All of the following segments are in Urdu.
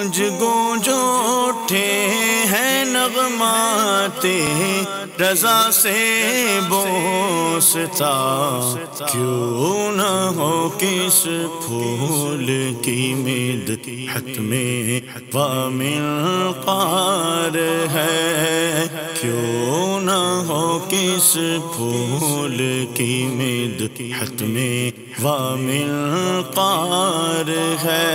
گونج گونج اٹھے ہیں نغمات رضا سے بوستا، کیوں نہ ہو کس پھول کی مدحت میں وامنقار ہے، کیوں نہ ہو کس پھول کی مدحت میں وامنقار ہے۔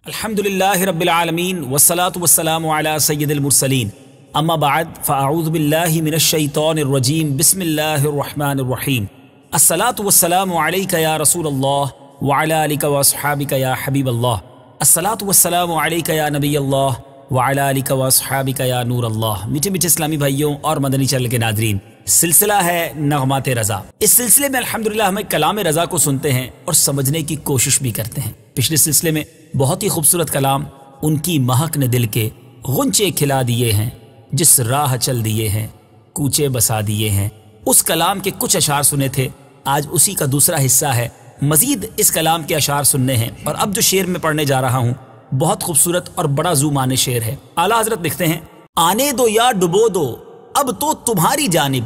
الحمدللہ رب العالمین والصلاة والسلام علی سید المرسلین، اما بعد فاعوذ باللہ من الشیطان الرجیم، بسم اللہ الرحمن الرحیم۔ الصلاة والسلام علیک یا رسول اللہ وعلی آلک واصحابک یا حبیب اللہ، الصلاة والسلام علیک یا نبی اللہ وعلی آلک واصحابک یا نور اللہ۔ میٹھے میٹھے اسلامی بھائیوں اور مدنی چینل کے ناظرین، سلسلہ ہے نغمات رضا۔ اس سلسلے میں الحمدللہ ہمیں کلام رضا کو سنتے ہیں اور سمجھنے کی کوشش بھی کرتے ہیں۔ پچھلے سلسلے میں بہت ہی خوبصورت کلام ان کی مہک نے دل کے غنچے کھلا دیے ہیں، جس راہ چل دیے ہیں کوچے بسا دیے ہیں، اس کلام کے کچھ اشعار سنے تھے۔ آج اسی کا دوسرا حصہ ہے، مزید اس کلام کے اشعار سننے ہیں۔ اور اب جو شعر میں پڑھنے جا رہا ہوں بہت خوبصورت اور بڑا ذو معنی شعر ہے۔ اعلیٰ حضرت لکھتے ہیں، آنے دو یا ڈبو دو اب تو تمہاری جانب،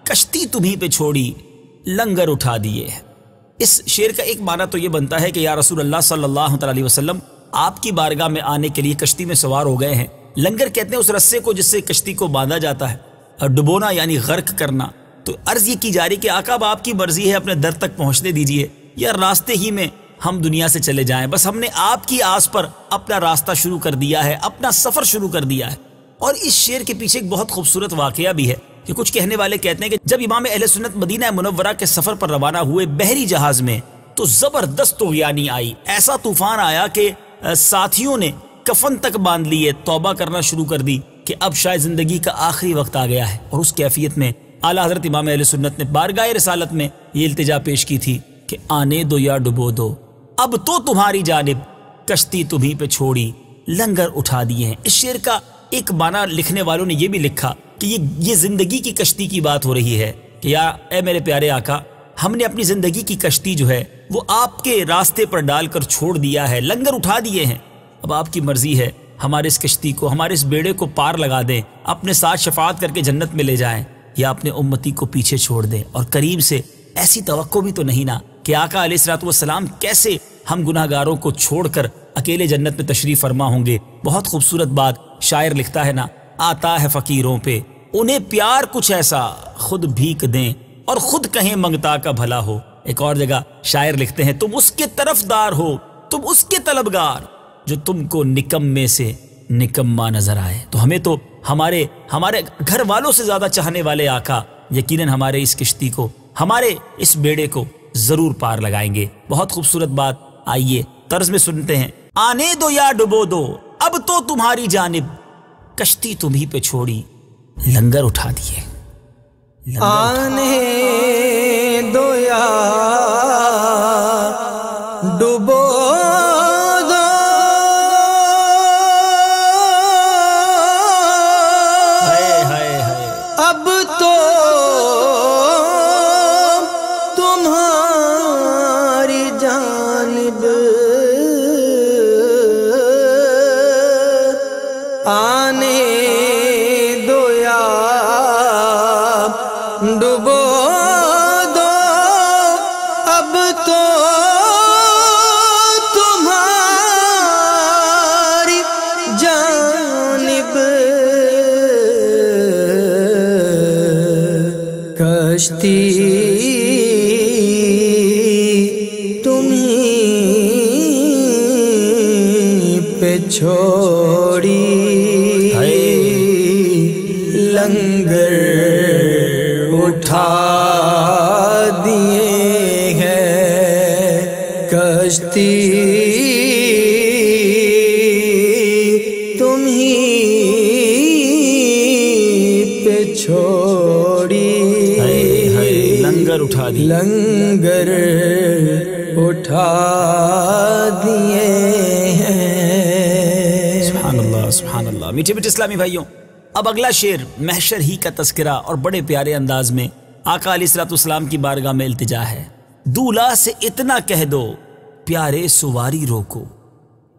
کشتی تمہیں پہ چھوڑی لنگر اٹھا دیے ہے۔ اس شعر کا ایک معنی تو یہ بنتا ہے کہ یا رسول اللہ صلی اللہ علیہ وسلم آپ کی بارگاہ میں آنے کے لیے کشتی میں سوار ہو گئے ہیں۔ لنگر کہتے ہیں اس رسے کو جس سے کشتی کو باندھا جاتا ہے، اور ڈبونا یعنی غرق کرنا۔ تو عرض یہ کی جا رہی کہ آقا اب آپ کی مرضی ہے، اپنے در تک پہنچنے دیجئے یا راستے ہی میں ہم دنیا سے چلے جائیں، بس ہم نے آپ کی آس پر اپنا راستہ شروع کر دیا ہے، اپنا سفر شروع کر دیا ہے۔ اور اس شعر کے پیچھے ایک بہت خوبصورت واقعہ بھی ہے کہ کچھ کہنے والے کہتے ہیں کہ جب امام اہل سنت مدینہ منورہ کے سفر پر روانہ ہوئے بحری جہاز میں تو زبردست طغیانی آئی، ایسا طوفان آیا کہ ساتھیوں نے کفن تک باندھ لیے، توبہ کرنا شروع کر دی کہ اب شاید زندگی کا آخری وقت آ گیا ہے۔ اور اس کیفیت میں اعلیٰ حضرت امام اہل سنت نے بارگاہ رسالت میں یہ التجا پیش کی تھی کہ آنے دو یا ڈبو دو اب تو تمہاری جانب، کشتی تمہیں پہ چھوڑی لنگر اٹھا دیے ہیں۔ اس شعر کا ایک معنی لکھنے والوں نے یہ بھی لکھا کہ یہ زندگی کی کشتی کی بات ہو رہی ہے کہ یا اے میرے پیارے آقا، ہم نے اپنی زندگی کی کشتی جو ہے وہ آپ کے راستے پر ڈال کر چھوڑ دیا ہے، لنگر اٹھا دیے ہیں۔ اب آپ کی مرضی ہے ہمارے اس کشتی کو، ہمارے اس بیڑے کو پار لگا دیں، اپنے ساتھ شفاعت کر کے جنت میں لے جائیں، یا اپنے امتی کو پیچھے چھوڑ دیں۔ اور کریم سے ایسی توقع بھی تو نہیں نا کہ آقا علیہ الصلوۃ والسلام کیسے ہم گناہ گاروں کو چھوڑ کر اکیلے جنت میں تشریف فرما ہوں گے۔ بہت خوبصورت بات شاعر لکھتا ہے نا، آتا ہے فقیروں پہ انہیں پیار کچھ ایسا، خود بھیک دیں اور خود کہیں منگتا کا بھلا ہو۔ ایک اور جگہ شاعر لکھتے ہیں، تم اس کے طرفدار ہو، تم اس کے طلبگار جو تم کو نکمے سے نکما نظر آئے۔ تو ہمیں تو ہمارے گھر والوں سے زیادہ چاہنے والے آقا یقیناً ہمارے اس کشتی کو، ہمارے اس بیڑے کو ضرور پار لگائیں گے۔ بہت خوبصورت بات، آئیے طرز میں سنتے ہیں۔ آنے دو یا ڈبو دو اب تو تمہاری جانب، کشتی تمہیں پہ چھوڑی لنگر اٹھا دیے۔ آنے دو یا ڈبو دو اب تو تمہاری جانب، آنے دو یا ڈبو دو اب تو تمہاری جانب، کشتی تمہیں پہ چھوڑی لنگر اٹھا دیے ہیں، کشتی تمہیں پہ چھوڑی لنگر اٹھا دیے، لنگر اٹھا دیے ہیں۔ سبحان اللہ سبحان اللہ۔ میٹھے میٹھے اسلامی بھائیوں، اب اگلا شعر محشر ہی کا تذکرہ اور بڑے پیارے انداز میں آقا علیہ الصلوۃ والسلام کی بارگاہ میں التجا ہے۔ دولہا سے اتنا کہہ دو پیارے سواری روکو،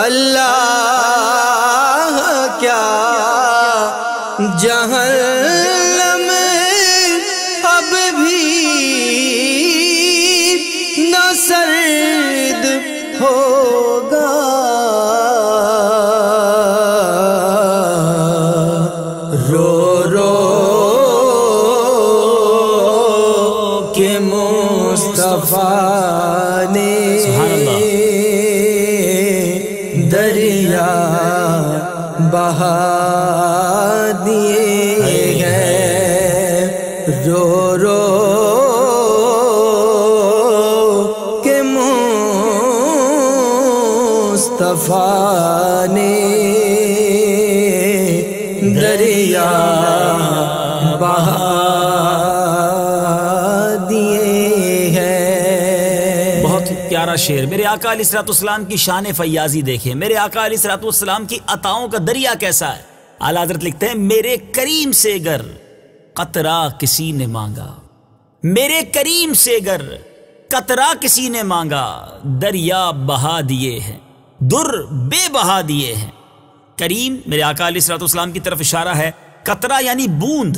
اللہ کیا جہنم اب بھی نہ سرد ہوگا، رو رو کے مصطفیٰ نے دریا بہا دیے ہیں، رو رو کے مصطفیٰ نے دریا بہا دیے ہیں۔ بہت پیارا شعر۔ میرے آقا علیہ الصلوۃ والسلام کی شان فیاضی دیکھیں، میرے آقا علیہ الصلوۃ والسلام کی عطاؤں کا دریا کیسا ہے۔ اعلیٰ حضرت لکھتے ہیں میرے کریم سے گر قطرہ کسی نے مانگا، میرے کریم سے گر قطرہ کسی نے مانگا، دریا بہا دیے ہیں، در بے بہا دیے ہیں۔ کریم میرے آقا علیہ الصلوۃ والسلام کی طرف اشارہ ہے، قطرہ یعنی بوند۔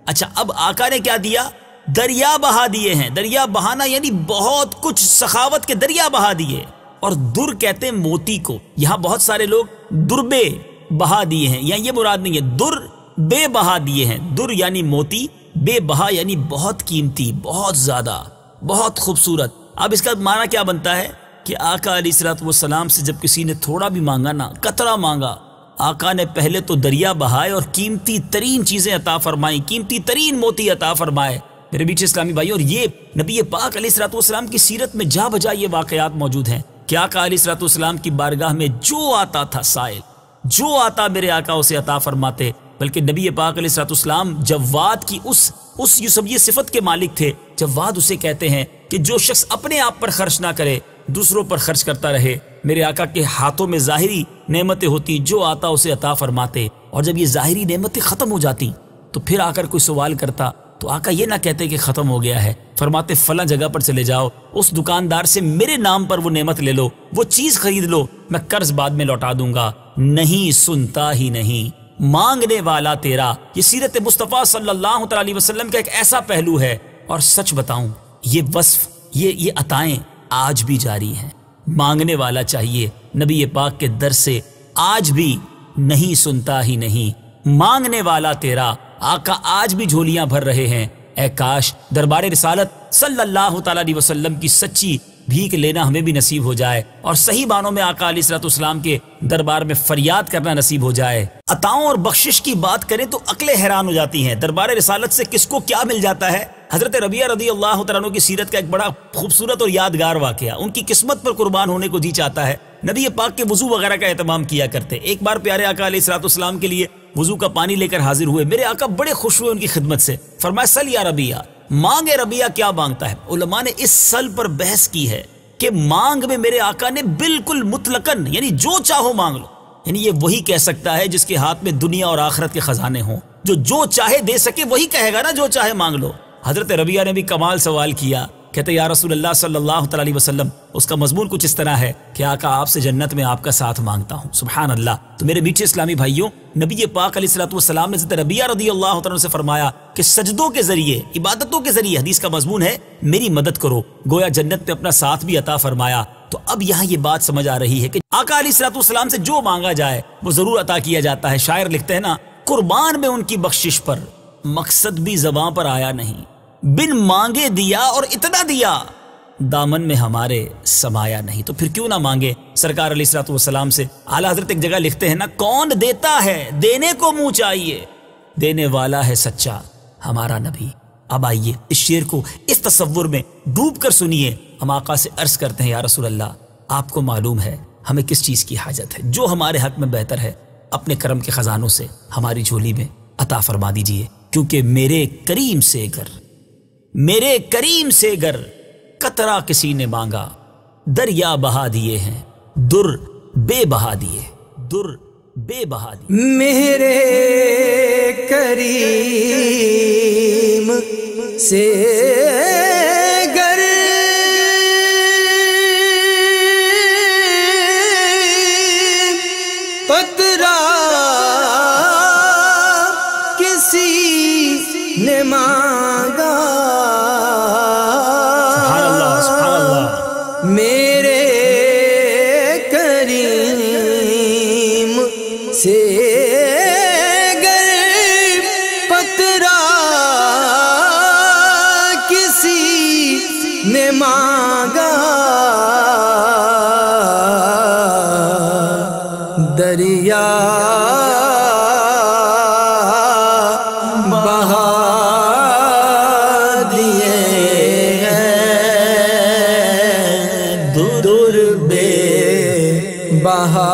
اچھا اب آقا نے کیا دیا؟ دریا بہا دیے ہیں۔ دریا بہانا یعنی بہت کچھ، سخاوت کے دریا بہا دیے۔ اور در کہتے ہیں موتی کو۔ یہاں بہت سارے لوگ دربے بہا دیے ہیں، یا یہ مراد نہیں ہے، در بے بہا دیے ہیں۔ در یعنی موتی، بے بہا یعنی بہت قیمتی، بہت زیادہ، بہت خوبصورت۔ اب اس کا معنی کیا بنتا ہے کہ آقا علیہ الصلوۃ والسلام سے جب کسی نے تھوڑا بھی مانگا نا، قطرہ مانگا، آقا نے پہلے تو دریا بہائے اور قیمتی ترین چیزیں عطا فرمائیں، قیمتی ترین موتی عطا فرمائے۔ میرے بیچ اسلامی بھائی، اور یہ نبی پاک علیہ الصلوۃ والسلام کی سیرت میں جا بجا یہ واقعات موجود ہیں کہ آقا علیہ الصلوۃ والسلام کی بارگاہ میں جو آتا تھا سائل، جو آتا میرے آقا اسے عطا فرماتے۔ بلکہ نبی پاک علیہ الصلوۃ والسلام جواد کی اس یہ صفت کے مالک تھے۔ جواد اسے کہتے ہیں کہ جو شخص اپنے آپ پر خرچ نہ کرے، دوسروں پر خرچ کرتا رہے۔ میرے آقا کے ہاتھوں میں ظاہری نعمتیں ہوتی، جو آتا اسے عطا فرماتے، اور جب یہ ظاہری نعمتیں ختم ہو جاتی تو پھر آ کر کوئی سوال کرتا تو آقا یہ نہ کہتے کہ ختم ہو گیا ہے، فرماتے فلاں جگہ پر چلے جاؤ، اس دکاندار سے میرے نام پر وہ نعمت لے لو، وہ چیز خرید لو، میں قرض بعد میں لوٹا دوں گا۔ نہیں سنتا ہی نہیں مانگنے والا تیرا۔ یہ سیرت مصطفیٰ صلی اللہ علیہ وسلم کا ایک ایسا پہلو ہے، اور سچ بتاؤں یہ وصف، یہ عطائیں آج بھی جاری ہیں۔ مانگنے والا چاہیے نبی پاک کے در سے، آج بھی نہیں سنتا ہی نہیں مانگنے والا تیرا۔ آقا آج بھی جھولیاں بھر رہے ہیں۔ اے کاش دربار رسالت صلی اللہ تعالیٰ علیہ وسلم کی سچی بھیک لینا ہمیں بھی نصیب ہو جائے، اور صحیح معنوں میں آقا علیہ الصلوۃ والسلام کے دربار میں فریاد کرنا نصیب ہو جائے۔ عطاؤں اور بخشش کی بات کریں تو عقلیں حیران ہو جاتی ہیں۔ دربار رسالت سے کس کو کیا مل جاتا ہے؟ حضرت ربیعہ رضی اللہ تعالیٰ عنہ کی سیرت کا ایک بڑا خوبصورت اور یادگار واقعہ، ان کی قسمت پر قربان ہونے کو جی چاہتا ہے۔ نبی پاک کے وضو وغیرہ کا اہتمام کیا کرتے۔ ایک بار پیارے آقا علیہ الصلوۃ والسلام کے لیے وضو کا پانی لے کر حاضر ہوئے۔ میرے آقا بڑے خوش ہوئے ان کی خدمت سے، فرمایا سل یا ربیعہ، مانگے ربیعہ کیا مانگتا ہے؟ علماء نے اس سل پر بحث کی ہے کہ مانگ میں میرے آقا نے بالکل مطلقاً یعنی جو چاہو مانگ لو، یعنی یہ وہی کہہ سکتا ہے جس کے ہاتھ میں دنیا اور آخرت کے خزانے ہوں، جو چاہے دے سکے وہی کہے گا نا، جو چاہے مانگ لو۔ حضرت ربیعہ نے بھی کمال سوال کیا، کہتے یا رسول اللہ صلی اللہ تعالی علیہ وسلم، اس کا مضمون کچھ اس طرح ہے کہ آقا آپ سے جنت میں آپ کا ساتھ مانگتا ہوں۔ سبحان اللہ۔ تو میرے میٹھے اسلامی بھائیوں، نبی پاک علیہ الصلوۃ والسلام نے حضرت ربیعہ رضی اللہ تعالیٰ سے فرمایا کہ سجدوں کے ذریعے، عبادتوں کے ذریعے، حدیث کا مضمون ہے میری مدد کرو، گویا جنت میں اپنا ساتھ بھی عطا فرمایا۔ تو اب یہاں یہ بات سمجھ آ رہی ہے کہ آقا علیہ الصلوۃ والسلام سے جو مانگا جائے وہ ضرور عطا کیا جاتا ہے۔ شاعر لکھتے ہیں نا، قربان میں ان کی بخشش پر مقصد بھی زباں پر آیا نہیں، بن مانگے دیا اور اتنا دیا، دامن میں ہمارے سمایا نہیں۔ تو پھر کیوں نہ مانگے سرکار علیہ الصلوۃ والسلام سے۔ اعلیٰ حضرت ایک جگہ لکھتے ہیں نا، کون دیتا ہے دینے کو منہ چاہیے، دینے والا ہے سچا ہمارا نبی۔ اب آئیے اس شعر کو اس تصور میں ڈوب کر سنیے۔ ہم آقا سے عرض کرتے ہیں یا رسول اللہ، آپ کو معلوم ہے ہمیں کس چیز کی حاجت ہے، جو ہمارے حق میں بہتر ہے اپنے کرم کے خزانوں سے ہماری جھولی میں عطا فرما دیجئے، کیونکہ میرے کریم سے گر قطرہ کسی نے مانگا، دریا بہا دیے ہیں، در بے بہا دیے، در بے بہا دیے۔ میرے کریم سے گر میرے کریم سے گر پترا کسی نے مانگا، دریا بہا دیے ہیں، دور بے بہا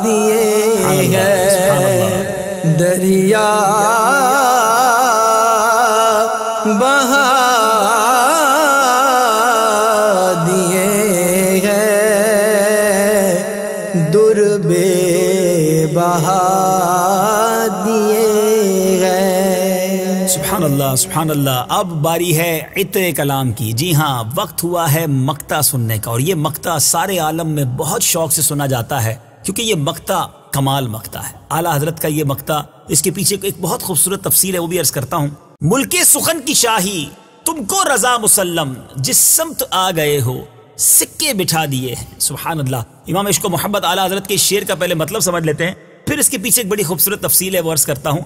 دیے ہیں، دریا بہا دیے ہیں، در بے بہا دیے ہیں۔ سبحان اللہ سبحان اللہ۔ اب باری ہے عطر کلام کی۔ جی ہاں، وقت ہوا ہے مقطع سننے کا، اور یہ مقطع سارے عالم میں بہت شوق سے سنا جاتا ہے، کیونکہ یہ مقطع کمال مقطع ہے۔ اعلیٰ حضرت کا یہ مقطع، اس کے پیچھے ایک بہت خوبصورت تفسیر ہے، وہ بھی عرض کرتا ہوں۔ ملک سخن کی شاہی تم کو رضا مسلم، جس سمت آ گئے ہو سکے بٹھا دیے ہیں۔ سبحان اللہ۔ امام عشق و محبت اعلیٰ حضرت کے شعر کا پہلے مطلب سمجھ لیتے ہیں، پھر اس کے پیچھے ایک بڑی خوبصورت تفصیل ہے، وہ عرض کرتا ہوں۔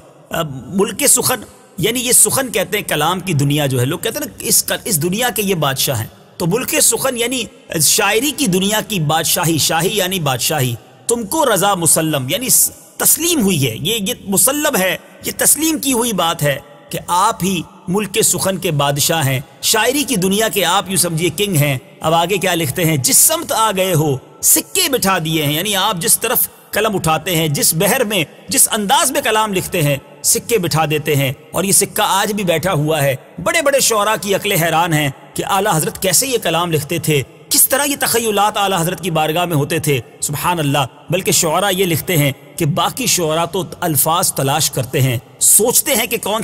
ملک سخن یعنی یہ سخن کہتے ہیں کلام کی دنیا جو ہے، لوگ کہتے ہیں نا اس دنیا کے یہ بادشاہ ہیں، تو ملک سخن یعنی شاعری کی دنیا کی بادشاہی، شاہی یعنی بادشاہی، تم کو رضا مسلم یعنی تسلیم ہوئی ہے، یہ مسلم ہے، یہ تسلیم کی ہوئی بات ہے کہ آپ ہی ملک سخن کے بادشاہ ہیں، شاعری کی دنیا کے آپ یوں سمجھیے کنگ ہیں۔ اب آگے کیا لکھتے ہیں؟ جس سمت آ گئے ہو سکے بٹھا دیے ہیں، یعنی آپ جس طرف قلم اٹھاتے ہیں، جس بحر میں، جس انداز میں کلام لکھتے ہیں، سکے بٹھا دیتے ہیں، اور یہ سکہ آج بھی بیٹھا ہوا ہے۔ بڑے بڑے شعراء کی عقلیں حیران ہیں کہ اعلیٰ حضرت کیسے یہ کلام لکھتے تھے، کس طرح یہ تخیلات اعلیٰ حضرت کی بارگاہ میں ہوتے تھے، سبحان اللہ۔ بلکہ شعراء یہ لکھتے ہیں کہ باقی شعراء تو الفاظ تلاش کرتے ہیں، سوچتے ہیں کہ کون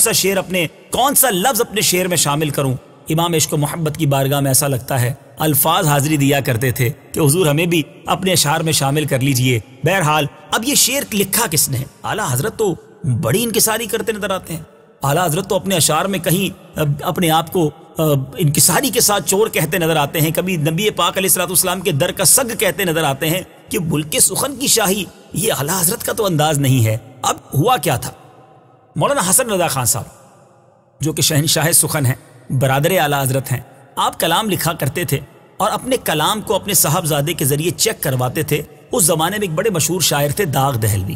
سا لفظ اپنے شعر میں شامل کروں۔ امام عشق و محبت کی بارگاہ میں ایسا لگتا ہے الفاظ حاضری دیا کرتے تھے کہ حضور ہمیں بھی اپنے اشعار میں شامل کر لیجئے۔ بہرحال اب یہ شعر لکھا کس نے؟ اعلیٰ حضرت تو بڑی انکساری کرتے نظر آتے ہیں۔ اعلیٰ حضرت تو اپنے اشعار میں کہیں اپنے آپ کو انکساری کے ساتھ چور کہتے نظر آتے ہیں، کبھی نبی پاک علیہ الصلوۃ والسلام کے در کا سگ کہتے نظر آتے ہیں کہ ملک سخن کی شاہی، یہ اعلیٰ حضرت کا تو انداز نہیں ہے۔ اب ہوا کیا تھا؟ مولانا حسن رضا خان صاحب جو کہ شہنشاہ سخن ہیں، برادر اعلیٰ حضرت ہیں، آپ کلام لکھا کرتے تھے اور اپنے کلام کو اپنے صاحبزادے کے ذریعے چیک کرواتے تھے۔ اس زمانے میں ایک بڑے مشہور شاعر تھے داغ دہلوی۔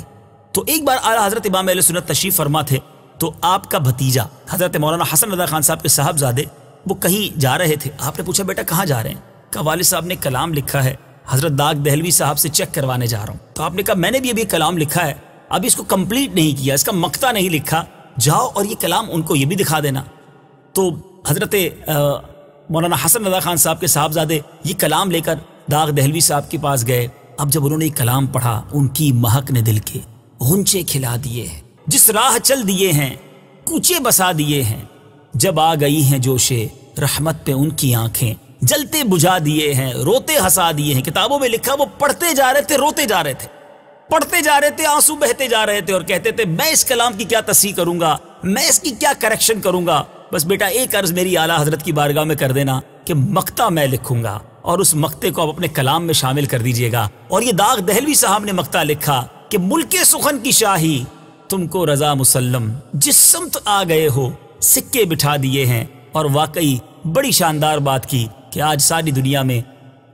تو ایک بار اعلیٰ حضرت امام اہل سنت تشریف فرما تھے، تو آپ کا بھتیجا حضرت مولانا حسن رضا خان صاحب کے صاحبزادے وہ کہیں جا رہے تھے۔ آپ نے پوچھا بیٹا کہاں جا رہے ہیں؟ کہا والد صاحب نے کلام لکھا ہے، حضرت داغ دہلوی صاحب سے چیک کروانے جا رہا ہوں۔ تو آپ نے کہا میں نے بھی ابھی کلام لکھا ہے، ابھی اس کو کمپلیٹ نہیں کیا، اس کا مقطع نہیں لکھا، جاؤ اور یہ کلام ان کو یہ بھی دکھا دینا۔ تو حضرت مولانا حسن رضا خان صاحب کے صاحبزادے یہ کلام لے کر داغ دہلوی صاحب کے پاس گئے۔ اب جب انہوں نے یہ کلام پڑھا، ان کی مہک نے دل کے غنچے کھلا دیے ہیں، جس راہ چل دیے ہیں کوچے بسا دیے ہیں، جب آ گئی ہیں جوشے رحمت پہ ان کی آنکھیں، جلتے بجھا دیے ہیں روتے ہنسا دیے ہیں۔ کتابوں میں لکھا وہ پڑھتے جا رہے تھے، روتے جا رہے تھے، پڑھتے جا رہے تھے، آنسو بہتے جا رہے تھے، اور کہتے تھے میں اس کلام کی کیا تصحیح کروں گا، میں اس کی کیا کریکشن کروں گا، بس بیٹا ایک عرض میری اعلیٰ حضرت کی بارگاہ میں کر دینا کہ مقطع میں لکھوں گا، اور اس مقطع کو آپ اپنے کلام میں شامل کر دیجئے گا۔ اور یہ داغ دہلوی صاحب نے مقطع لکھا کہ ملک سخن کی شاہی تم کو رضا مسلم، جس سمت آ گئے ہو سکے بٹھا دیے ہیں۔ اور واقعی بڑی شاندار بات کی کہ آج ساری دنیا میں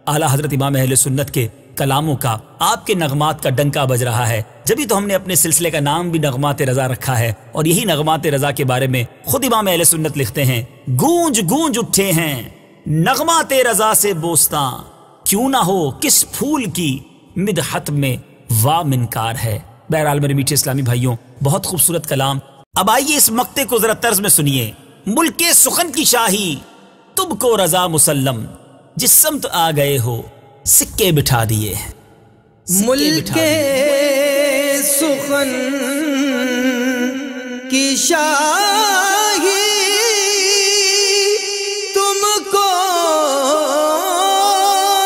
اعلیٰ حضرت امام اہل سنت کے کلاموں کا، آپ کے نغمات کا ڈنکا بج رہا ہے۔ جبھی تو ہم نے اپنے سلسلے کا نام بھی نغمات رضا رکھا ہے، اور یہی نغمات رضا کے بارے میں خود امام اہل سنت لکھتے ہیں، گونج گونج اٹھے ہیں نغمات رضا سے بوستاں، کیوں نہ ہو کس پھول کی مدحت میں وا منکار ہے۔ بہرحال میرے میٹھے اسلامی بھائیوں، بہت خوبصورت کلام۔ اب آئیے اس مقطع کو ذرا طرز میں سنیے۔ ملک سخن کی شاہی تم کو رضا مسلم، جس سمت آ گئے ہو سکے بٹھا دیے ہیں۔ ملک سخن کی شاہی تم کو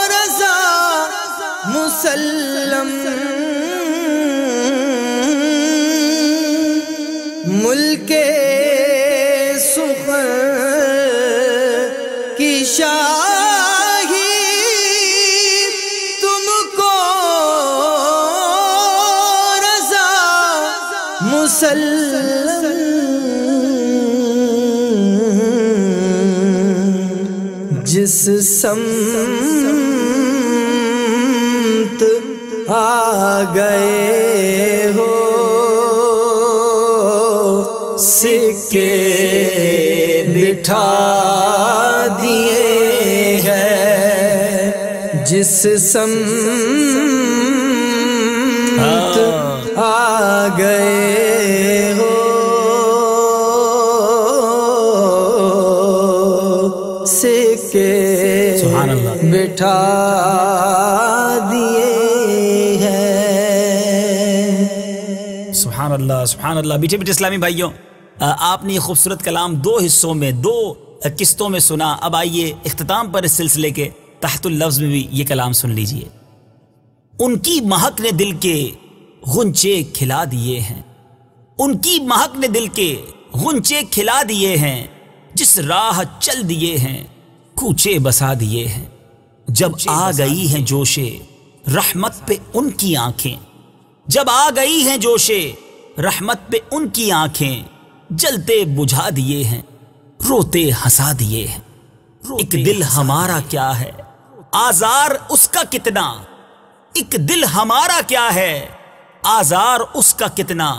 رضا مسلم، ملک سخن کی شاہی وسلم جس سمت آ گئے ہو سکے بٹھا دیے ہیں، جس سمت آ گئے ہو سکے بٹھا دیے ہیں۔ سبحان اللہ سبحان اللہ۔ بیٹھے بیٹھے اسلامی بھائیوں، آپ نے یہ خوبصورت کلام دو حصوں میں، دو قسطوں میں سنا۔ اب آئیے اختتام پر اس سلسلے کے تحت اللفظ میں بھی یہ کلام سن لیجئے۔ ان کی مہک نے دل کے غنچے کھلا دیے ہیں، ان کی مہک نے دل کے غنچے کھلا دیے ہیں، جس راہ چل دیے ہیں کوچے بسا دیے ہیں۔ جب آ گئی ہیں جوشے رحمت پہ ان کی آنکھیں، جب آ گئی ہیں جوشے رحمت پہ ان کی آنکھیں، جلتے بجھا دیے ہیں روتے ہنسا دیے ہیں۔ ایک دل ہمارا کیا ہے آزار اس کا کتنا، ایک دل ہمارا کیا ہے آزار اس کا کتنا،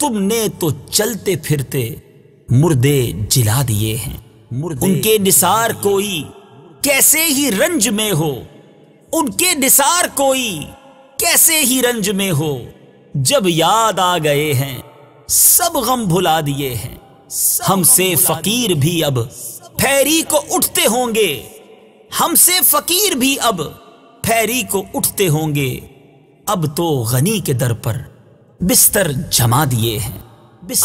تم نے تو چلتے پھرتے مردے جلا دیے ہیں۔ ان کے نثار کوئی کیسے ہی رنج میں ہو، ان کے نثار کوئی کیسے ہی رنج میں ہو، جب یاد آ گئے ہیں سب غم بھلا دیے ہیں۔ ہم سے فقیر بھی اب پھیری کو اٹھتے ہوں گے، ہم سے فقیر بھی اب پھیری کو اٹھتے ہوں گے، اب تو غنی کے در پر بستر جما دیے ہیں۔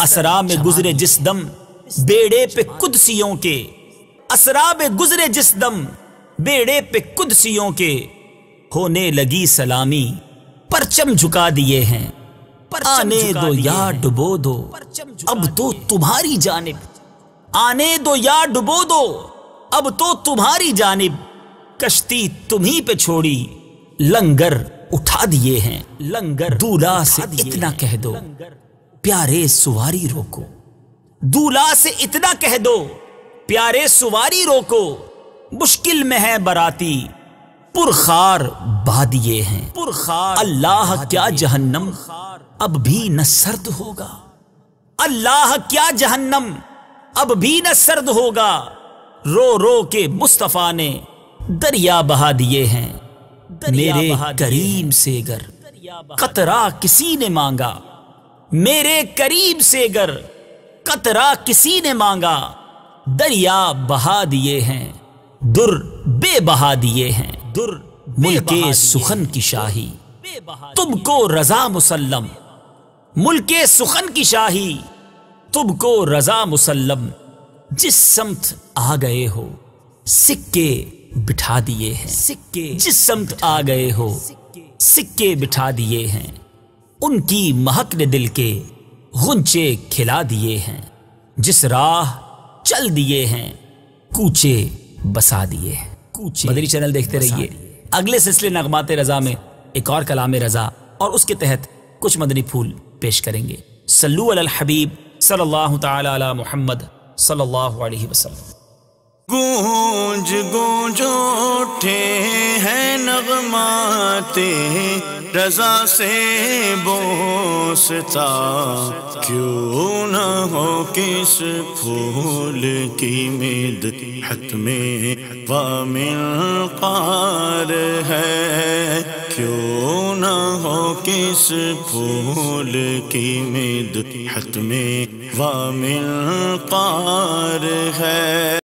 اسرا میں گزرے جس دم بیڑے پہ قدسیوں کے، اسرا میں گزرے جس دم بیڑے پہ قدسیوں کے، ہونے لگی سلامی پرچم جھکا دیے ہیں۔ آنے دو یا ڈبو دو اب تو تمہاری جانب، آنے دو یا ڈبو دو اب تو تمہاری جانب، کشتی تمہیں پہ چھوڑی لنگر اٹھا دیے ہیں۔ لنگر دولہا سے اتنا کہہ دو پیارے سواری روکو، دولہا سے اتنا کہہ دو پیارے سواری روکو، مشکل میں ہے براتی پرخار بہا دیے ہیں۔ پرخار اللہ کیا جہنم اب بھی نہ سرد ہوگا، اللہ کیا جہنم اب بھی نہ سرد ہوگا، رو رو کے مصطفیٰ نے دریا بہا دیے ہیں۔ میرے کریم سے گر قطرہ کسی نے مانگا، میرے کریم سے گر قطرہ کسی نے مانگا، دریا بہا دیے ہیں در بے بہا دیے ہیں۔ در ملک سخن کی شاہی تم کو رضا مسلم، ملک سخن کی شاہی تم کو رضا مسلم، جس سمت آ گئے ہو سکے بٹھا دیے ہیں۔ سکے جس سمت آ گئے ہو سکے بٹھا دیے ہیں، ان کی مہک نے دل کے غنچے کھلا دیے ہیں، جس راہ چل دیے ہیں کوچے بسا دیے ہیں۔ مدنی چینل دیکھتے رہیے، اگلے سلسلے نغمات رضا میں ایک اور کلام رضا اور اس کے تحت کچھ مدنی پھول پیش کریں گے۔ صلو علی الحبیب صلی اللہ تعالی علی محمد صلی اللہ علیہ وسلم۔ گونج گونج اٹھے ہیں نغمات رضا سے بوستا، کیوں نہ ہو کس پھول کی مدحت میں وامنقار ہے، کیوں نہ ہو کس پھول کی مدحت میں وامنقار ہے۔